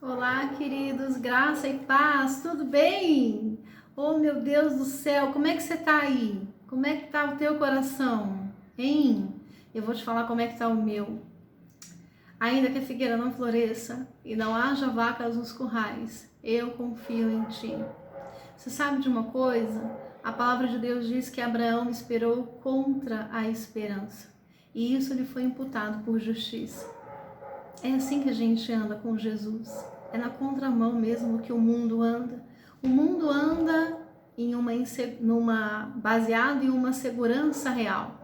Olá, queridos, graça e paz, tudo bem? Oh, meu Deus do céu, como é que você tá aí? Como é que tá o teu coração, hein? Eu vou te falar como é que tá o meu. Ainda que a figueira não floresça e não haja vacas nos currais, eu confio em ti. Você sabe de uma coisa? A palavra de Deus diz que Abraão esperou contra a esperança, e isso lhe foi imputado por justiça. É assim que a gente anda com Jesus. É na contramão mesmo que o mundo anda. O mundo anda baseado em uma segurança real.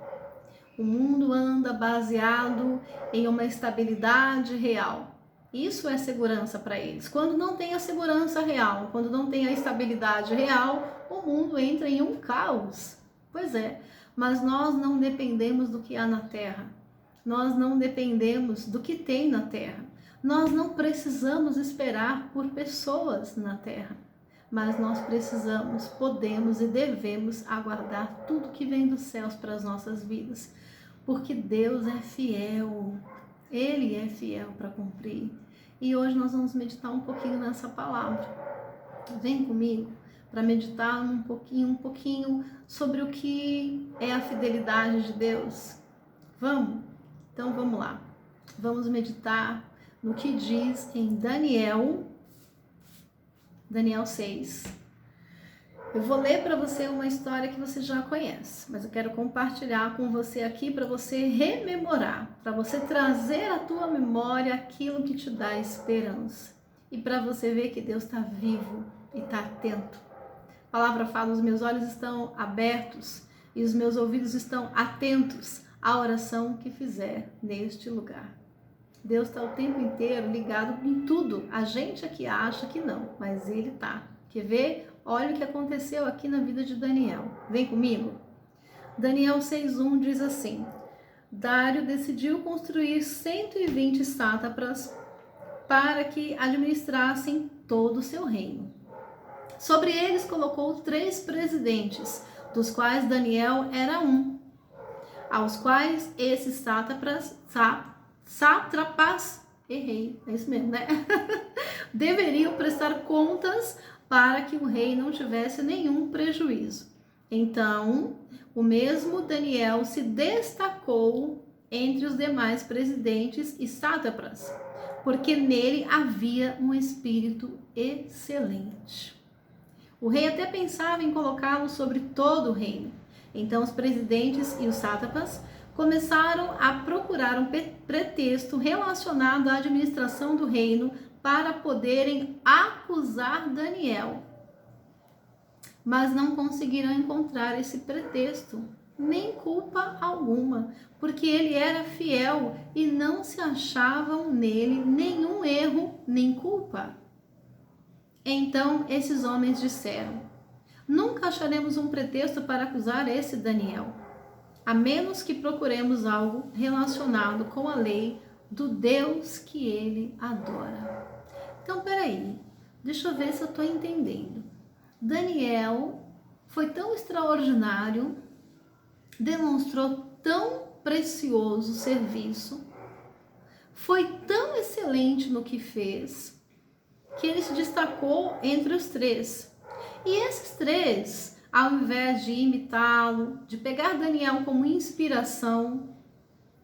O mundo anda baseado em uma estabilidade real. Isso é segurança para eles. Quando não tem a segurança real, quando não tem a estabilidade real, o mundo entra em um caos. Pois é, mas nós não dependemos do que há na terra. Nós não dependemos do que tem na terra. Nós não precisamos esperar por pessoas na terra, mas nós precisamos, podemos e devemos aguardar tudo que vem dos céus para as nossas vidas, porque Deus é fiel, Ele é fiel para cumprir. E hoje nós vamos meditar um pouquinho nessa palavra. Vem comigo para meditar um pouquinho sobre o que é a fidelidade de Deus. Vamos? Então vamos lá, vamos meditar no que diz em Daniel 6. Eu vou ler para você uma história que você já conhece, mas eu quero compartilhar com você aqui para você rememorar, para você trazer à tua memória aquilo que te dá esperança e para você ver que Deus está vivo e está atento. A palavra fala: os meus olhos estão abertos e os meus ouvidos estão atentos a oração que fizer neste lugar. Deus está o tempo inteiro ligado em tudo. A gente aqui acha que não, mas Ele está. Quer ver? Olha o que aconteceu aqui na vida de Daniel. Vem comigo. Daniel 6:1 diz assim: Dário decidiu construir 120 sátrapas para que administrassem todo o seu reino. Sobre eles colocou 3 presidentes, dos quais Daniel era um, aos quais esses sátrapas, errei, é isso mesmo, né? deveriam prestar contas para que o rei não tivesse nenhum prejuízo. Então, o mesmo Daniel se destacou entre os demais presidentes e sátrapas, porque nele havia um espírito excelente. O rei até pensava em colocá-lo sobre todo o reino. Então os presidentes e os sátrapas começaram a procurar um pretexto relacionado à administração do reino para poderem acusar Daniel. Mas não conseguiram encontrar esse pretexto, nem culpa alguma, porque ele era fiel e não se achavam nele nenhum erro nem culpa. Então esses homens disseram: nunca acharemos um pretexto para acusar esse Daniel, a menos que procuremos algo relacionado com a lei do Deus que ele adora. Então, peraí, deixa eu ver se eu estou entendendo. Daniel foi tão extraordinário, demonstrou tão precioso serviço, foi tão excelente no que fez, que ele se destacou entre os 3. E esses 3, ao invés de imitá-lo, de pegar Daniel como inspiração,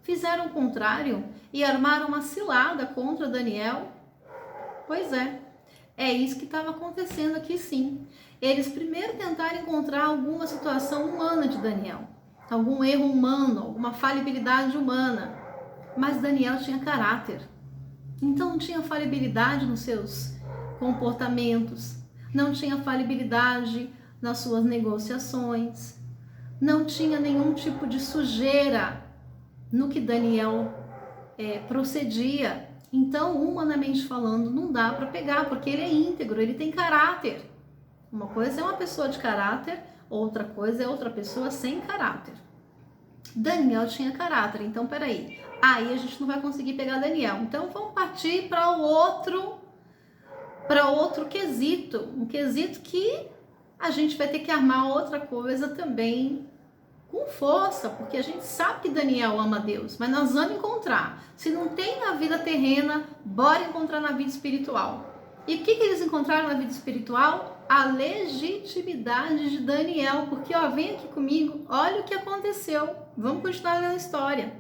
fizeram o contrário e armaram uma cilada contra Daniel. Pois é isso que estava acontecendo aqui, sim. Eles primeiro tentaram encontrar alguma situação humana de Daniel, algum erro humano, alguma falibilidade humana, mas Daniel tinha caráter. Então não tinha falibilidade nos seus comportamentos, não tinha falibilidade nas suas negociações, não tinha nenhum tipo de sujeira no que Daniel procedia. Então, humanamente falando, não dá para pegar, porque ele é íntegro, ele tem caráter. Uma coisa é uma pessoa de caráter, outra coisa é outra pessoa sem caráter. Daniel tinha caráter, então peraí, aí a gente não vai conseguir pegar Daniel. Então vamos partir para outro quesito, um quesito que a gente vai ter que armar outra coisa também com força, porque a gente sabe que Daniel ama Deus, mas nós vamos encontrar. Se não tem na vida terrena, bora encontrar na vida espiritual. E o que eles encontraram na vida espiritual? A legitimidade de Daniel, porque ó, vem aqui comigo, olha o que aconteceu. Vamos continuar na história.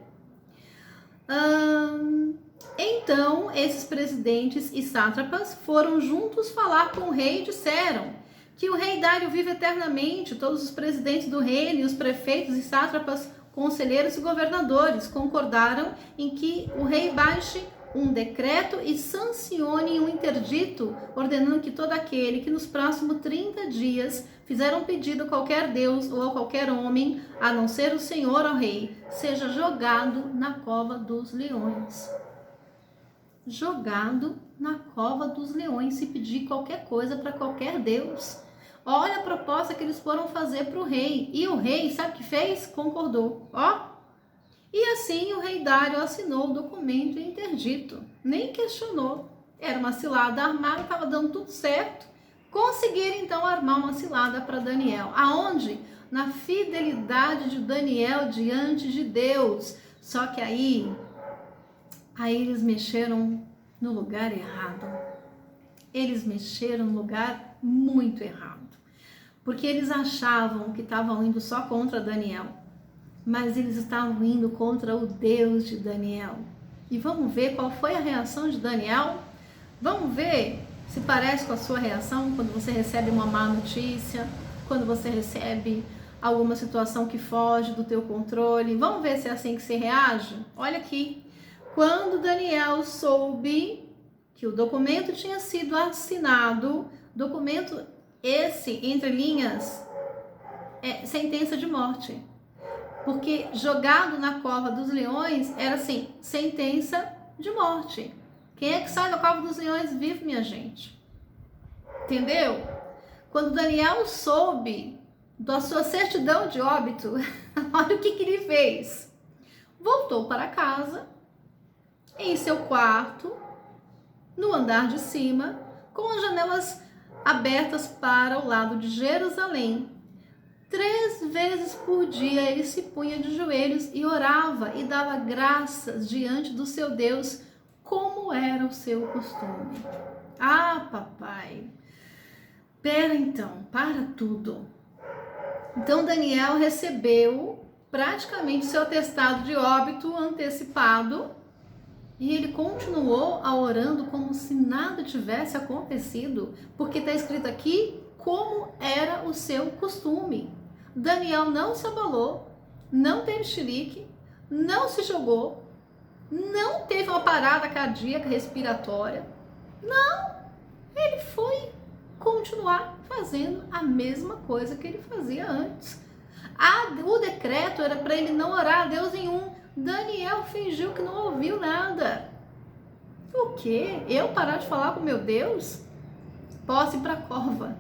Então, esses presidentes e sátrapas foram juntos falar com o rei e disseram que o rei Dário vive eternamente. Todos os presidentes do reino, os prefeitos e sátrapas, conselheiros e governadores concordaram em que o rei baixe um decreto e sancione um interdito, ordenando que todo aquele que nos próximos 30 dias fizer um pedido a qualquer deus ou a qualquer homem, a não ser o Senhor ao rei, seja jogado na cova dos leões. Jogado na cova dos leões, se pedir qualquer coisa para qualquer deus. Olha a proposta que eles foram fazer para o rei. E o rei, sabe o que fez? Concordou. E assim o rei Dário assinou o documento interdito. Nem questionou. Era uma cilada armada, estava dando tudo certo. Conseguiram então armar uma cilada para Daniel. Aonde? Na fidelidade de Daniel diante de Deus. Só que aí eles mexeram no lugar errado. Eles mexeram no lugar muito errado. Porque eles achavam que estavam indo só contra Daniel. Mas eles estavam indo contra o Deus de Daniel. E vamos ver qual foi a reação de Daniel? Vamos ver se parece com a sua reação quando você recebe uma má notícia, quando você recebe alguma situação que foge do teu controle. Vamos ver se é assim que você reage? Olha aqui. Quando Daniel soube que o documento tinha sido assinado, documento esse, entre linhas, é sentença de morte. Porque jogado na cova dos leões era assim, sentença de morte. Quem é que sai da cova dos leões vive, minha gente? Entendeu? Quando Daniel soube da sua certidão de óbito, olha o que ele fez. Voltou para casa, em seu quarto, no andar de cima, com as janelas abertas para o lado de Jerusalém. 3 vezes por dia ele se punha de joelhos e orava e dava graças diante do seu Deus, como era o seu costume. Ah, papai, pera então, para tudo. Então Daniel recebeu praticamente seu atestado de óbito antecipado e ele continuou orando como se nada tivesse acontecido, porque está escrito aqui como era o seu costume. Daniel não se abalou, não teve chilique, não se jogou, não teve uma parada cardíaca respiratória. Não, ele foi continuar fazendo a mesma coisa que ele fazia antes. O decreto era para ele não orar a Deus nenhum. Daniel fingiu que não ouviu nada. O quê? Eu parar de falar com meu Deus? Posso ir para a cova,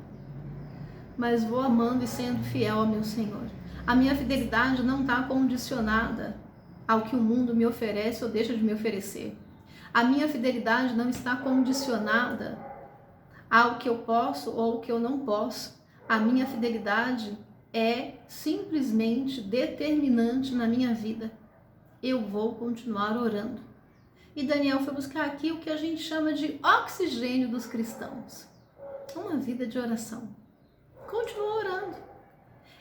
mas vou amando e sendo fiel ao meu Senhor. A minha fidelidade não está condicionada ao que o mundo me oferece ou deixa de me oferecer. A minha fidelidade não está condicionada ao que eu posso ou ao que eu não posso. A minha fidelidade é simplesmente determinante na minha vida. Eu vou continuar orando. E Daniel foi buscar aqui o que a gente chama de oxigênio dos cristãos. Uma vida de oração. Continuou orando.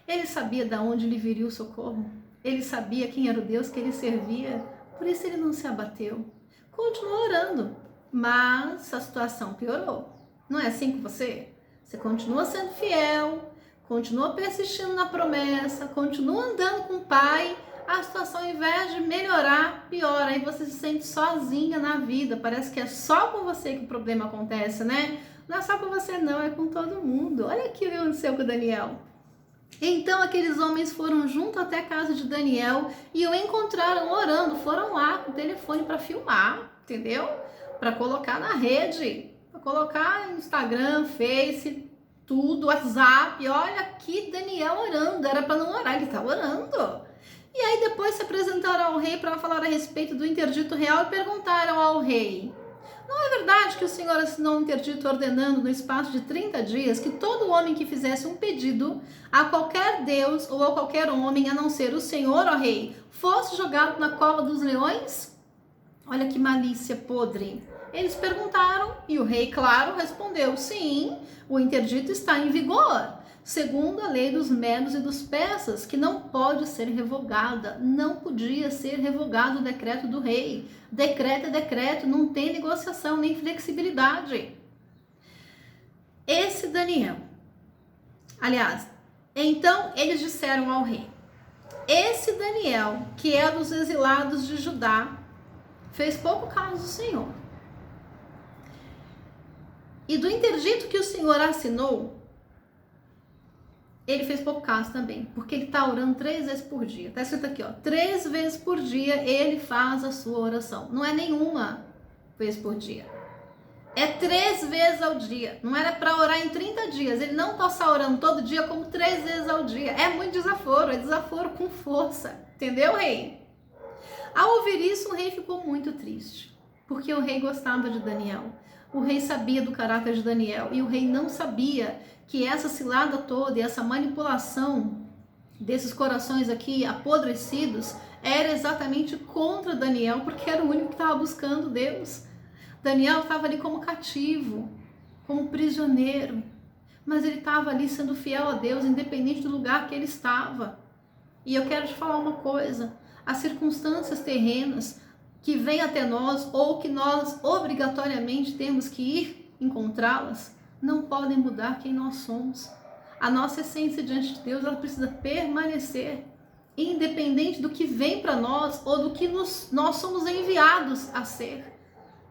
Ele sabia de onde lhe viria o socorro. Ele sabia quem era o Deus que ele servia. Por isso ele não se abateu. Continuou orando. Mas a situação piorou. Não é assim com você? Você continua sendo fiel, continua persistindo na promessa, continua andando com o Pai. A situação, ao invés de melhorar, piora. Aí você se sente sozinha na vida. Parece que é só com você que o problema acontece, né? Não é só com você não, é com todo mundo. Olha aqui o que aconteceu com Daniel. Então aqueles homens foram junto até a casa de Daniel e o encontraram orando. Foram lá com o telefone para filmar, entendeu? Para colocar na rede, para colocar no Instagram, Face, tudo, WhatsApp. Olha aqui Daniel orando. Era para não orar, ele está orando. E aí depois se apresentaram ao rei para falar a respeito do interdito real e perguntaram ao rei: Não é verdade que o Senhor assinou um interdito ordenando no espaço de 30 dias que todo homem que fizesse um pedido a qualquer Deus ou a qualquer homem, a não ser o Senhor, ó rei, fosse jogado na cova dos leões? Olha que malícia podre. Eles perguntaram e o rei, claro, respondeu: sim, o interdito está em vigor, segundo a lei dos medos e dos persas, que não pode ser revogada. Não podia ser revogado o decreto do rei. Decreto é decreto, não tem negociação nem flexibilidade. Esse Daniel, aliás, então eles disseram ao rei: esse Daniel, que é dos exilados de Judá, fez pouco caso do Senhor. E do interdito que o Senhor assinou, ele fez pouco caso também, porque ele está orando 3 vezes por dia. Está escrito aqui, ó, 3 vezes por dia ele faz a sua oração. Não é nenhuma vez por dia. É 3 vezes ao dia. Não era para orar em 30 dias. Ele não está só orando todo dia, como 3 vezes ao dia. É muito desaforo, é desaforo com força. Entendeu, rei? Ao ouvir isso, o rei ficou muito triste, porque o rei gostava de Daniel. O rei sabia do caráter de Daniel e o rei não sabia que essa cilada toda e essa manipulação desses corações aqui apodrecidos era exatamente contra Daniel, porque era o único que estava buscando Deus. Daniel estava ali como cativo, como prisioneiro, mas ele estava ali sendo fiel a Deus, independente do lugar que ele estava. E eu quero te falar uma coisa: as circunstâncias terrenas que vêm até nós ou que nós obrigatoriamente temos que ir encontrá-las, não podem mudar quem nós somos. A nossa essência diante de Deus, ela precisa permanecer, independente do que vem para nós ou do que nós somos enviados a ser.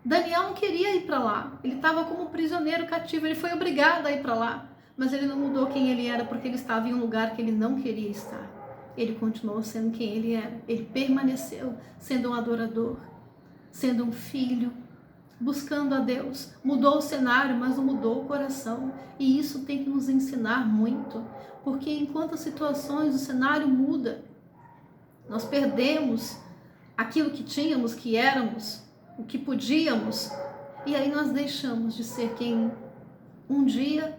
Daniel não queria ir para lá, ele estava como prisioneiro cativo, ele foi obrigado a ir para lá, mas ele não mudou quem ele era porque ele estava em um lugar que ele não queria estar. Ele continuou sendo quem ele era. Ele permaneceu sendo um adorador, sendo um filho, buscando a Deus. Mudou o cenário, mas não mudou o coração. E isso tem que nos ensinar muito, porque enquanto as situações, o cenário muda, nós perdemos aquilo que tínhamos, que éramos, o que podíamos, e aí nós deixamos de ser quem um dia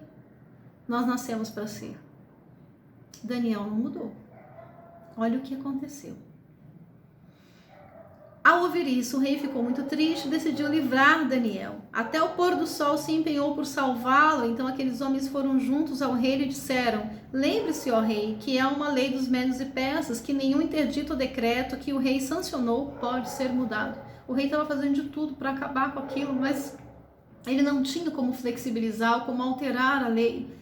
nós nascemos para ser. Daniel não mudou. Olha o que aconteceu. Ao ouvir isso, o rei ficou muito triste e decidiu livrar Daniel. Até o pôr do sol se empenhou por salvá-lo. Então aqueles homens foram juntos ao rei e lhe disseram: lembre-se, ó rei, que é uma lei dos medos e persas, que nenhum interdito ou decreto que o rei sancionou pode ser mudado. O rei estava fazendo de tudo para acabar com aquilo, mas ele não tinha como flexibilizar ou como alterar a lei.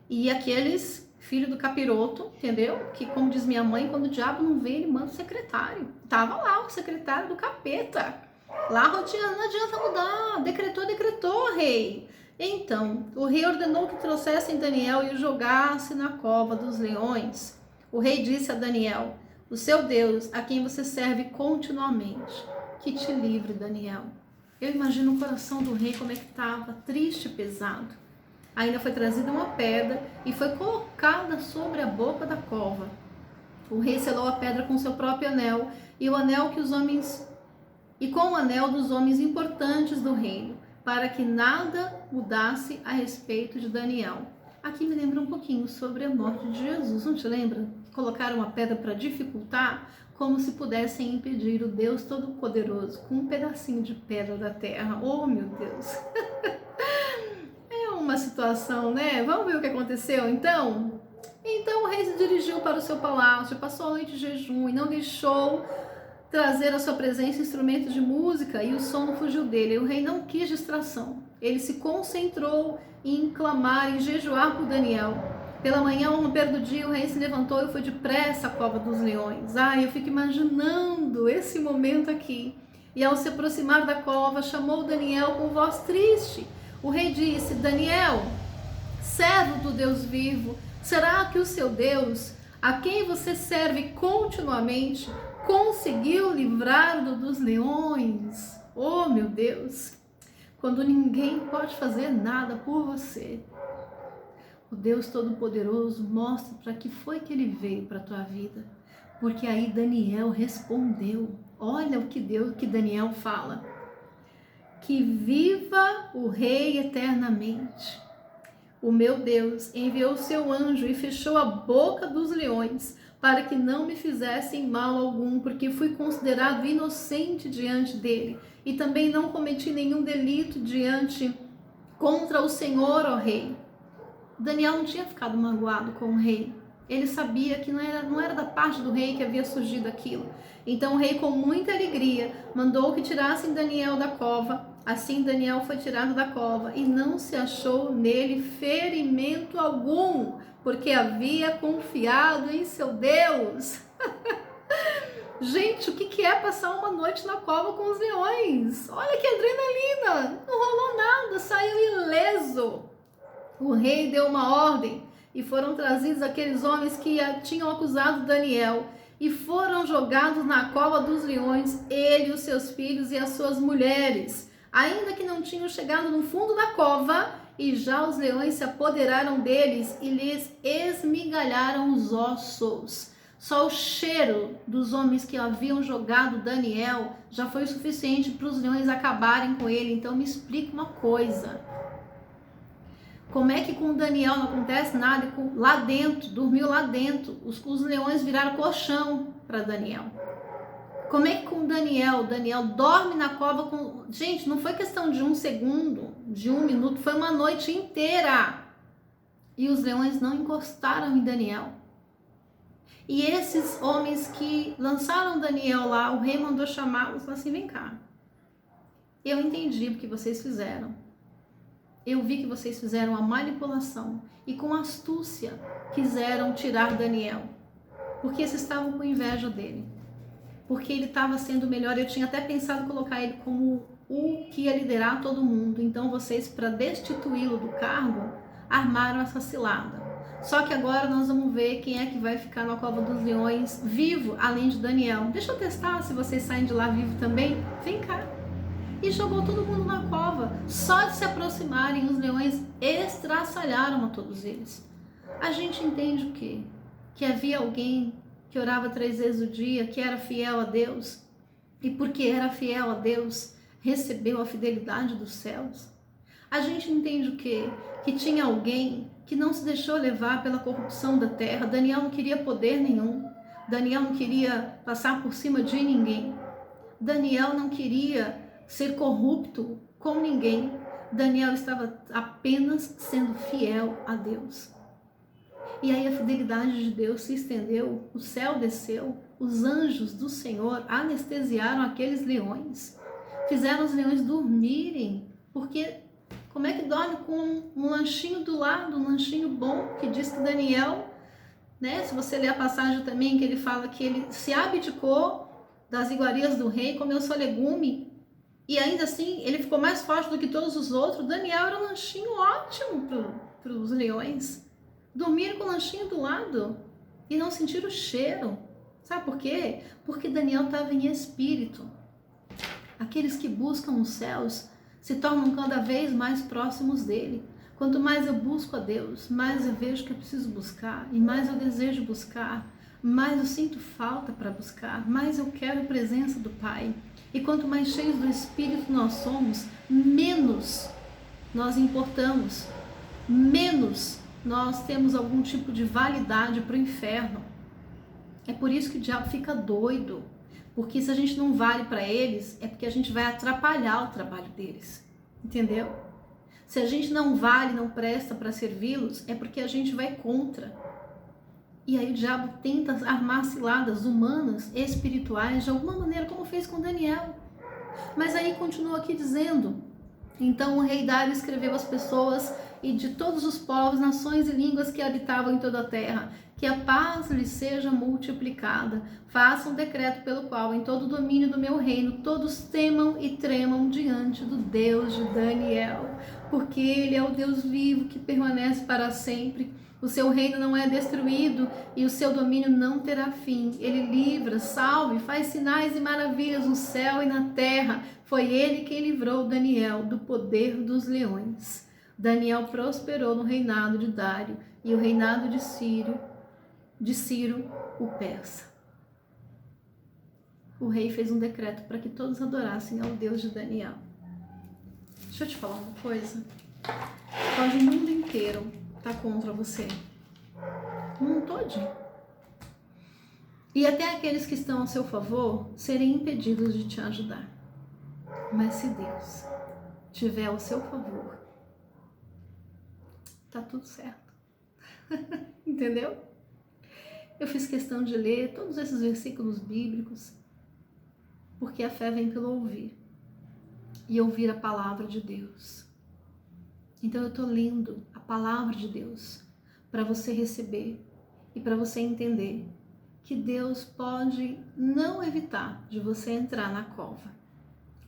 E aqueles filho do capiroto, entendeu? Que, como diz minha mãe, quando o diabo não vê, ele manda o secretário. Tava lá o secretário do capeta, lá rodeando, não adianta mudar, decretou, rei. Então, o rei ordenou que trouxessem Daniel e o jogasse na cova dos leões. O rei disse a Daniel: o seu Deus, a quem você serve continuamente, que te livre, Daniel. Eu imagino o coração do rei como é que estava, triste e pesado. Ainda foi trazida uma pedra e foi colocada sobre a boca da cova. O rei selou a pedra com seu próprio anel e com o anel dos homens importantes do reino, para que nada mudasse a respeito de Daniel. Aqui me lembra um pouquinho sobre a morte de Jesus, não te lembra? Colocaram uma pedra para dificultar, como se pudessem impedir o Deus Todo-Poderoso com um pedacinho de pedra da terra. Oh, meu Deus! Uma situação, né? Vamos ver o que aconteceu então? Então o rei se dirigiu para o seu palácio, passou a noite de jejum e não deixou trazer à sua presença instrumentos de música, e o sono fugiu dele. O rei não quis distração. Ele se concentrou em clamar e jejuar por Daniel. Pela manhã, ao romper do dia, o rei se levantou e foi depressa à cova dos leões. Eu fico imaginando esse momento aqui. E ao se aproximar da cova, chamou Daniel com voz triste. O rei disse: Daniel, servo do Deus vivo, será que o seu Deus, a quem você serve continuamente, conseguiu livrar-lo dos leões? Oh, meu Deus! Quando ninguém pode fazer nada por você, o Deus Todo-Poderoso mostra para que foi que ele veio para a tua vida. Porque aí Daniel respondeu. Olha o que Daniel fala. Que viva o rei eternamente. O meu Deus enviou seu anjo e fechou a boca dos leões, para que não me fizessem mal algum, porque fui considerado inocente diante dele, e também não cometi nenhum delito contra o Senhor, ó rei. Daniel não tinha ficado magoado com o rei. Ele sabia que não era da parte do rei que havia surgido aquilo. Então o rei, com muita alegria, mandou que tirassem Daniel da cova. Assim Daniel foi tirado da cova e não se achou nele ferimento algum, porque havia confiado em seu Deus. Gente, o que é passar uma noite na cova com os leões? Olha que adrenalina! Não rolou nada, saiu ileso. O rei deu uma ordem e foram trazidos aqueles homens que tinham acusado Daniel e foram jogados na cova dos leões, ele, os seus filhos e as suas mulheres, ainda que não tinham chegado no fundo da cova, e já os leões se apoderaram deles e lhes esmigalharam os ossos. Só o cheiro dos homens que haviam jogado Daniel já foi o suficiente para os leões acabarem com ele. Então me explica uma coisa. Como é que com Daniel não acontece nada? Lá dentro, dormiu lá dentro. Os leões viraram colchão para Daniel. Como é que com Daniel dorme na cova com... Gente, não foi questão de 1 segundo, de 1 minuto, foi uma noite inteira. E os leões não encostaram em Daniel. E esses homens que lançaram Daniel lá, o rei mandou chamá-los e falou assim, vem cá. Eu entendi o que vocês fizeram. Eu vi que vocês fizeram a manipulação e com astúcia quiseram tirar Daniel. Porque vocês estavam com inveja dele. Porque ele estava sendo melhor. Eu tinha até pensado em colocar ele como o que ia liderar todo mundo. Então vocês, para destituí-lo do cargo, armaram essa cilada. Só que agora nós vamos ver quem é que vai ficar na cova dos leões vivo, além de Daniel. Deixa eu testar se vocês saem de lá vivo também. Vem cá. E jogou todo mundo na cova. Só de se aproximarem, os leões estraçalharam a todos eles. A gente entende o quê? Que havia alguém que orava 3 vezes o dia, que era fiel a Deus, e porque era fiel a Deus, recebeu a fidelidade dos céus. A gente entende o quê? Que tinha alguém que não se deixou levar pela corrupção da terra. Daniel não queria poder nenhum. Daniel não queria passar por cima de ninguém. Daniel não queria ser corrupto com ninguém. Daniel estava apenas sendo fiel a Deus. E aí a fidelidade de Deus se estendeu, o céu desceu, os anjos do Senhor anestesiaram aqueles leões, fizeram os leões dormirem, porque como é que dorme com um lanchinho do lado, um lanchinho bom, que diz que Daniel, né, se você ler a passagem também, que ele fala que ele se abdicou das iguarias do rei, comeu só legume, e ainda assim ele ficou mais forte do que todos os outros. Daniel era um lanchinho ótimo para os leões. Dormir com o lanchinho do lado e não sentir o cheiro. Sabe por quê? Porque Daniel estava em espírito. Aqueles que buscam os céus se tornam cada vez mais próximos dele. Quanto mais eu busco a Deus, mais eu vejo que eu preciso buscar, e mais eu desejo buscar, mais eu sinto falta para buscar, mais eu quero a presença do Pai. E quanto mais cheios do Espírito nós somos, menos nós importamos, menos nós temos algum tipo de validade para o inferno. É por isso que o diabo fica doido, porque se a gente não vale para eles, é porque a gente vai atrapalhar o trabalho deles, entendeu? Se a gente não vale, não presta para servi-los, é porque a gente vai contra. E aí o diabo tenta armar ciladas humanas, espirituais, de alguma maneira, como fez com Daniel. Mas aí continua aqui dizendo, então o rei Dário escreveu às pessoas e de todos os povos, nações e línguas que habitavam em toda a terra, que a paz lhes seja multiplicada. Faça um decreto pelo qual, em todo o domínio do meu reino, todos temam e tremam diante do Deus de Daniel, porque ele é o Deus vivo que permanece para sempre. O seu reino não é destruído e o seu domínio não terá fim. Ele livra, salva e faz sinais e maravilhas no céu e na terra. Foi ele quem livrou Daniel do poder dos leões. Daniel prosperou no reinado de Dário e o reinado de Ciro, o persa. O rei fez um decreto para que todos adorassem ao Deus de Daniel. Deixa eu te falar uma coisa. Pode o mundo inteiro estar contra você. O mundo todinho. E até aqueles que estão a seu favor serem impedidos de te ajudar. Mas se Deus tiver ao seu favor, tá tudo certo. Entendeu? Eu fiz questão de ler todos esses versículos bíblicos, porque a fé vem pelo ouvir. E ouvir a palavra de Deus. Então eu tô lendo a palavra de Deus para você receber e para você entender que Deus pode não evitar de você entrar na cova,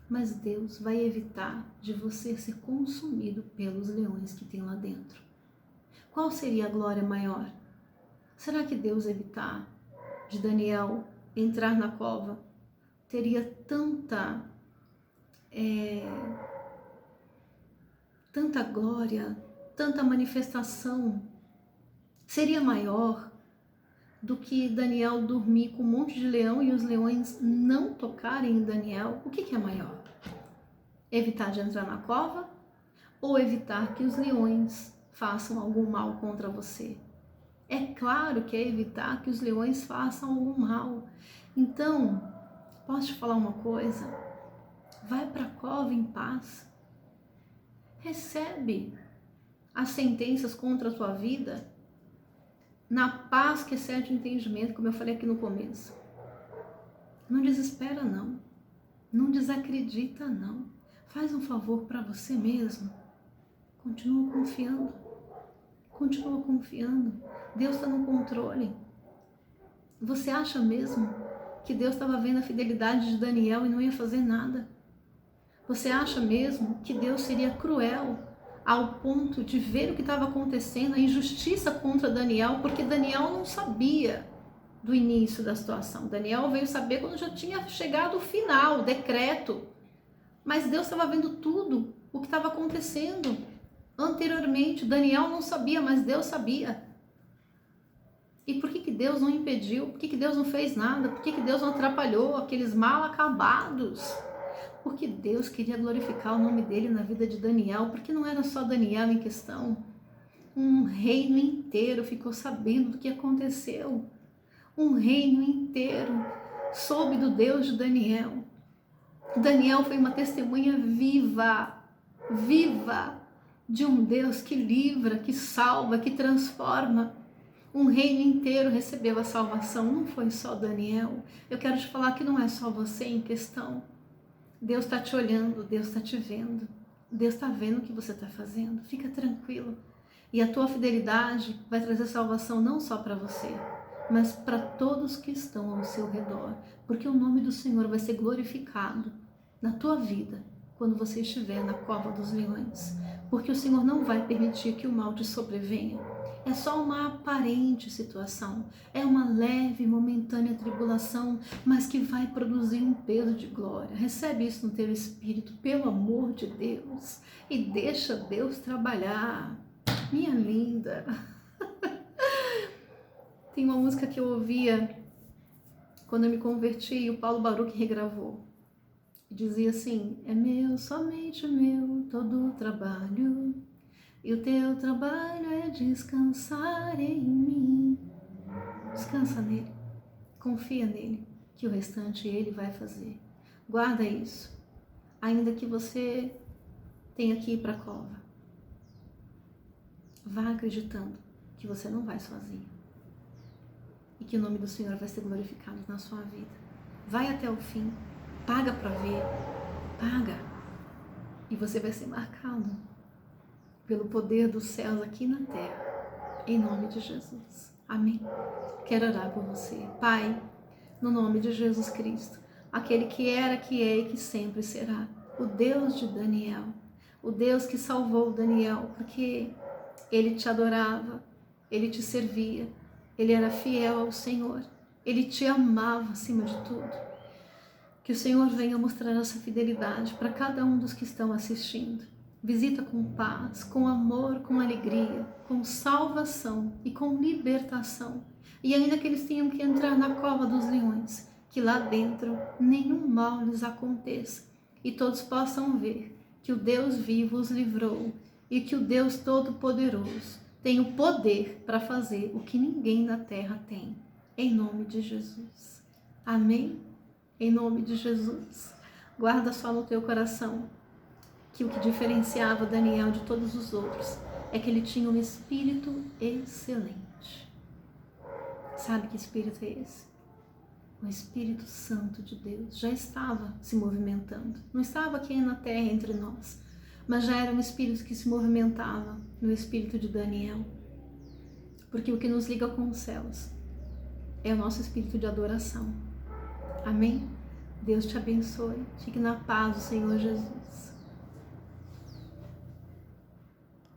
mas Deus vai evitar de você ser consumido pelos leões que tem lá dentro. Qual seria a glória maior? Será que Deus evitar de Daniel entrar na cova teria tanta glória, tanta manifestação? Seria maior do que Daniel dormir com um monte de leão e os leões não tocarem em Daniel? O que é maior? Evitar de entrar na cova ou evitar que os leões façam algum mal contra você? É claro que é evitar que os leões façam algum mal. Então, posso te falar uma coisa? Vai para a cova em paz. Recebe as sentenças contra a tua vida na paz que excede o entendimento, como eu falei aqui no começo. Não desespera não. Não desacredita não. Faz um favor para você mesmo. Continua confiando. Continua confiando. Deus está no controle. Você acha mesmo que Deus estava vendo a fidelidade de Daniel e não ia fazer nada? Você acha mesmo que Deus seria cruel ao ponto de ver o que estava acontecendo, a injustiça contra Daniel, porque Daniel não sabia do início da situação. Daniel veio saber quando já tinha chegado o final, o decreto. Mas Deus estava vendo tudo o que estava acontecendo anteriormente. Daniel não sabia, mas Deus sabia. E por que Deus não impediu? Por que Deus não fez nada? Por que Deus não atrapalhou aqueles mal acabados? Porque Deus queria glorificar o nome dele na vida de Daniel, porque não era só Daniel em questão. Um reino inteiro ficou sabendo do que aconteceu. Um reino inteiro soube do Deus de Daniel. Daniel foi uma testemunha viva de um Deus que livra, que salva, que transforma. Um reino inteiro recebeu a salvação, não foi só Daniel. Eu quero te falar que não é só você em questão. Deus está te olhando, Deus está te vendo. Deus está vendo o que você está fazendo. Fica tranquilo. E a tua fidelidade vai trazer salvação não só para você, mas para todos que estão ao seu redor. Porque o nome do Senhor vai ser glorificado na tua vida quando você estiver na cova dos leões. Porque o Senhor não vai permitir que o mal te sobrevenha. É só uma aparente situação, é uma leve, momentânea tribulação, mas que vai produzir um peso de glória. Recebe isso no teu espírito, pelo amor de Deus, e deixa Deus trabalhar. Minha linda. Tem uma música que eu ouvia quando eu me converti e o Paulo Baruch regravou. Dizia assim: é meu, somente meu, todo o trabalho. E o teu trabalho é descansar em mim. Descansa nele, confia nele, que o restante ele vai fazer. Guarda isso, ainda que você tenha que ir para a cova. Vá acreditando que você não vai sozinho. E que o nome do Senhor vai ser glorificado na sua vida. Vai até o fim, paga para ver, paga. E você vai ser marcado pelo poder dos céus aqui na terra, em nome de Jesus. Amém? Quero orar por você. Pai, no nome de Jesus Cristo, aquele que era, que é e que sempre será, o Deus de Daniel, o Deus que salvou Daniel, porque ele te adorava, ele te servia, ele era fiel ao Senhor, ele te amava acima de tudo. Que o Senhor venha mostrar essa fidelidade para cada um dos que estão assistindo. Visita com paz, com amor, com alegria, com salvação e com libertação. E ainda que eles tenham que entrar na cova dos leões, que lá dentro nenhum mal lhes aconteça e todos possam ver que o Deus vivo os livrou e que o Deus Todo-Poderoso tem o poder para fazer o que ninguém na terra tem. Em nome de Jesus. Amém? Em nome de Jesus. Guarda só no teu coração que o que diferenciava Daniel de todos os outros é que ele tinha um espírito excelente. Sabe que espírito é esse? O Espírito Santo de Deus já estava se movimentando. Não estava aqui na terra entre nós, mas já era um espírito que se movimentava no espírito de Daniel. Porque o que nos liga com os céus é o nosso espírito de adoração. Amém? Deus te abençoe. Fique na paz do Senhor Jesus.